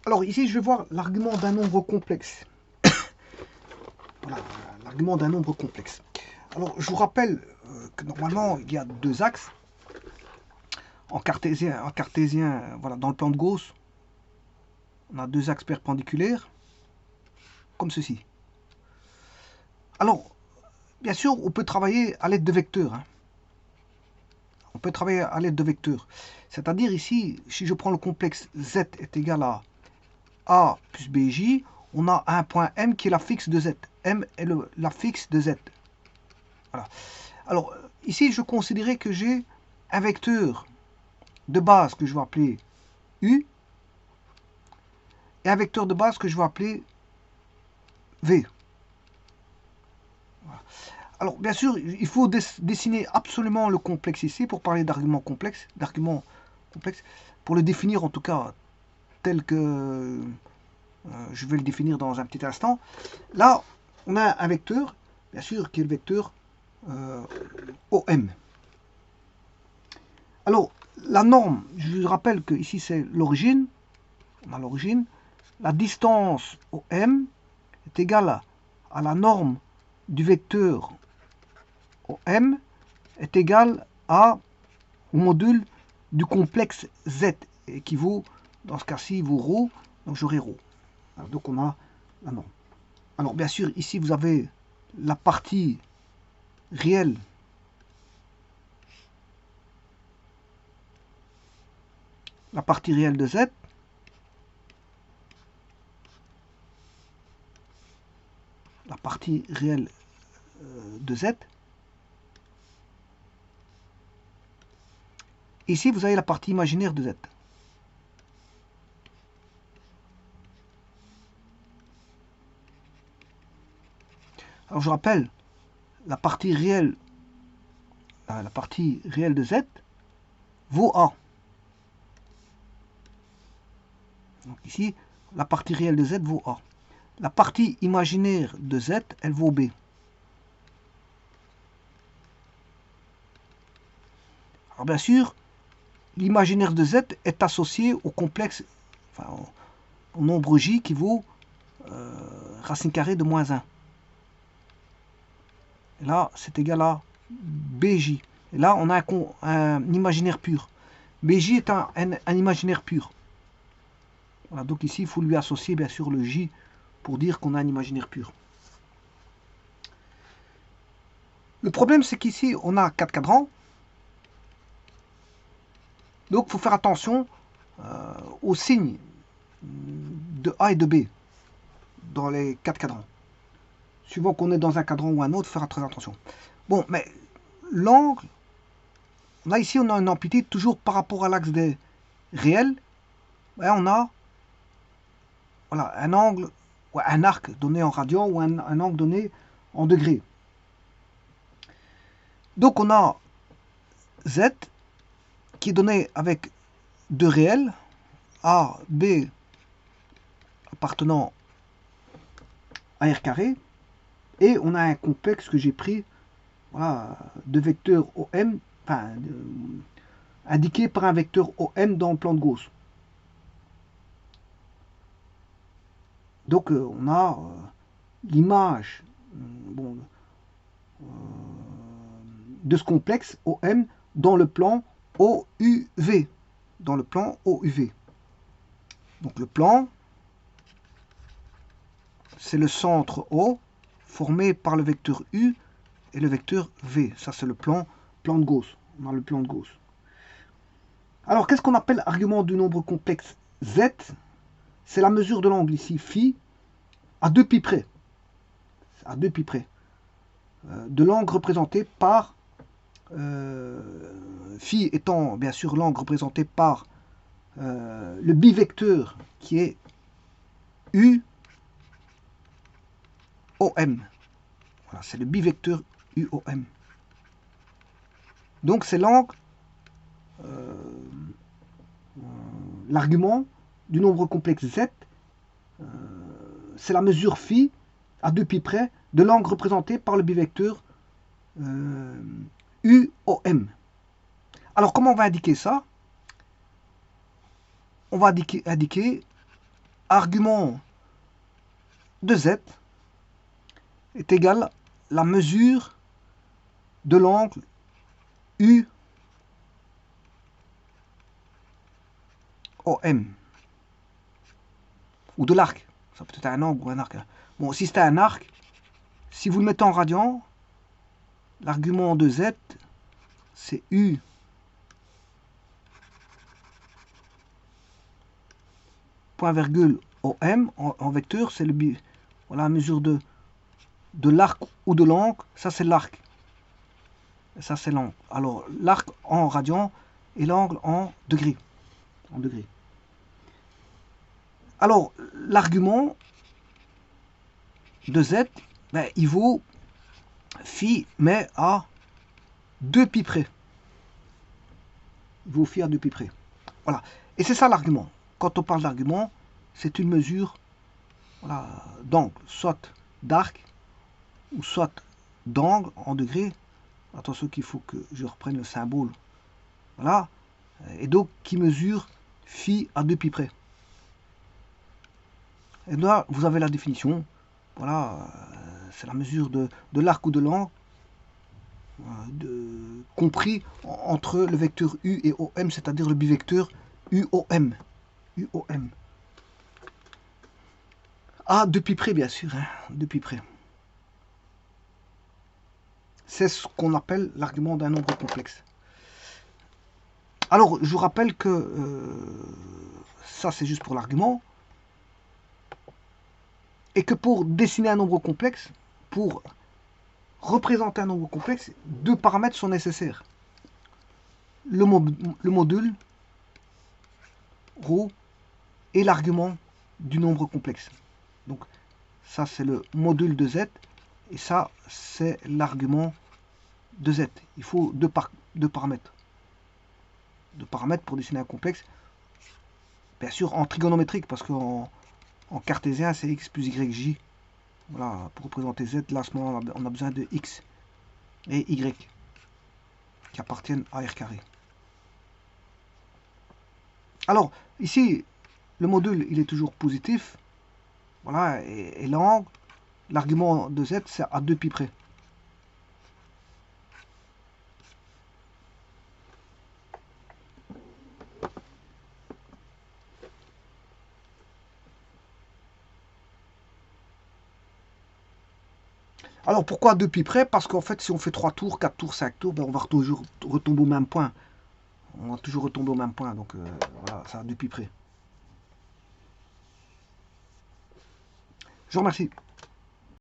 Alors ici, je vais voir l'argument d'un nombre complexe. Voilà, l'argument d'un nombre complexe. Alors, je vous rappelle que normalement, il y a deux axes. En cartésien, voilà, dans le plan de Gauss, on a deux axes perpendiculaires, comme ceci. Alors, bien sûr, on peut travailler à l'aide de vecteurs. Hein. On peut travailler à l'aide de vecteurs. C'est-à-dire ici, si je prends le complexe Z est égal à A plus BJ, on a un point M qui est la fixe de Z. M est la fixe de Z. Voilà. Alors, ici, je considérais que j'ai un vecteur de base que je vais appeler U et un vecteur de base que je vais appeler V. Voilà. Alors, bien sûr, il faut dessiner absolument le complexe ici pour parler d'arguments complexes, pour le définir en tout cas tel que je vais le définir dans un petit instant. Là, on a un vecteur, bien sûr, qui est le vecteur OM. Alors, la norme, je vous rappelle que ici c'est l'origine, on a l'origine, la distance OM est égale à la norme du vecteur OM est égale au module du complexe Z, équivaut, dans ce cas-ci, vaut ρ, donc j'aurai ρ. Alors, donc on a la norme. Alors bien sûr, ici vous avez la partie réelle de Z, la partie réelle de Z. Ici, vous avez la partie imaginaire de Z. Alors je rappelle, la partie réelle de Z vaut A. Donc ici, la partie réelle de Z vaut A. La partie imaginaire de Z, elle vaut B. Alors bien sûr, l'imaginaire de Z est associé au complexe, enfin au nombre J qui vaut racine carrée de moins 1. Et là, c'est égal à BJ. Et là, on a un imaginaire pur. BJ est un imaginaire pur. Voilà, donc ici, il faut lui associer bien sûr le J pour dire qu'on a un imaginaire pur. Le problème, c'est qu'ici, on a 4 cadrans. Donc, il faut faire attention aux signes de A et de B dans les 4 cadrans. Suivant qu'on est dans un cadran ou un autre, faire très attention. Bon, mais l'angle, là ici, on a une amplitude toujours par rapport à l'axe des réels. Et on a voilà, un angle, ou un arc donné en radian ou un angle donné en degrés. Donc on a Z qui est donné avec deux réels, A, B appartenant à R carré, et on a un complexe que j'ai pris voilà, de vecteurs OM, enfin, indiqué par un vecteur OM dans le plan de Gauss. Donc on a l'image de ce complexe OM dans le plan OUV. Dans le plan OUV. Donc le plan, c'est le centre O formé par le vecteur U et le vecteur V. Ça, c'est le plan de Gauss. On a le plan de Gauss. Alors, qu'est-ce qu'on appelle argument du nombre complexe Z? C'est la mesure de l'angle ici, phi, à 2 pi près. À 2 pi près. De l'angle représenté par phi étant bien sûr l'angle représenté par le bivecteur qui est UOM. Voilà, c'est le bivecteur UOM. Donc c'est l'angle, l'argument du nombre complexe Z, c'est la mesure phi à 2 pi près de l'angle représenté par le bivecteur UOM. Alors comment on va indiquer ça? On va indiquer argument de z est égal à la mesure de l'angle UOM. Ou de l'arc. Ça peut être un angle ou un arc. Bon, si c'était un arc, si vous le mettez en radian, l'argument de z, c'est U point virgule OM en vecteur, c'est le voilà, la mesure de l'arc ou de l'angle, ça c'est l'arc. Et ça c'est l'angle. Alors l'arc en radian et l'angle en degrés. Alors l'argument de z, ben, il vaut phi, mais à 2 pi près. Il vaut phi à 2 pi près. Voilà. Et c'est ça l'argument. Quand on parle d'argument, c'est une mesure, voilà, d'angle, soit d'arc, ou soit d'angle en degrés. Attention qu'il faut que je reprenne le symbole. Voilà. Et donc qui mesure phi à 2 pi près. Et là, vous avez la définition. Voilà, c'est la mesure de l'arc ou de l'angle compris entre le vecteur U et OM, c'est-à-dire le bivecteur UOM. UOM. Ah, de pi près, bien sûr, hein, de pi près. C'est ce qu'on appelle l'argument d'un nombre complexe. Alors, je vous rappelle que ça, c'est juste pour l'argument. Et que pour dessiner un nombre complexe, pour représenter un nombre complexe, 2 paramètres sont nécessaires. Le module, ρ, et l'argument du nombre complexe. Donc, ça, c'est le module de z, et ça, c'est l'argument de z. Il faut deux paramètres. 2 paramètres pour dessiner un complexe. Bien sûr, en trigonométrique, parce qu'en cartésien, c'est x plus yj. Voilà, pour représenter z, là, à ce moment, on a besoin de x et y qui appartiennent à r carré. Alors, ici, le module, il est toujours positif. Voilà, et l'angle, l'argument de z, c'est à 2 pi près. Alors pourquoi 2 pi près? Parce qu'en fait, si on fait 3 tours, 4 tours, 5 tours, ben, on va toujours retomber au même point. On va toujours retomber au même point. Donc voilà, ça a 2 pi près. Je vous remercie.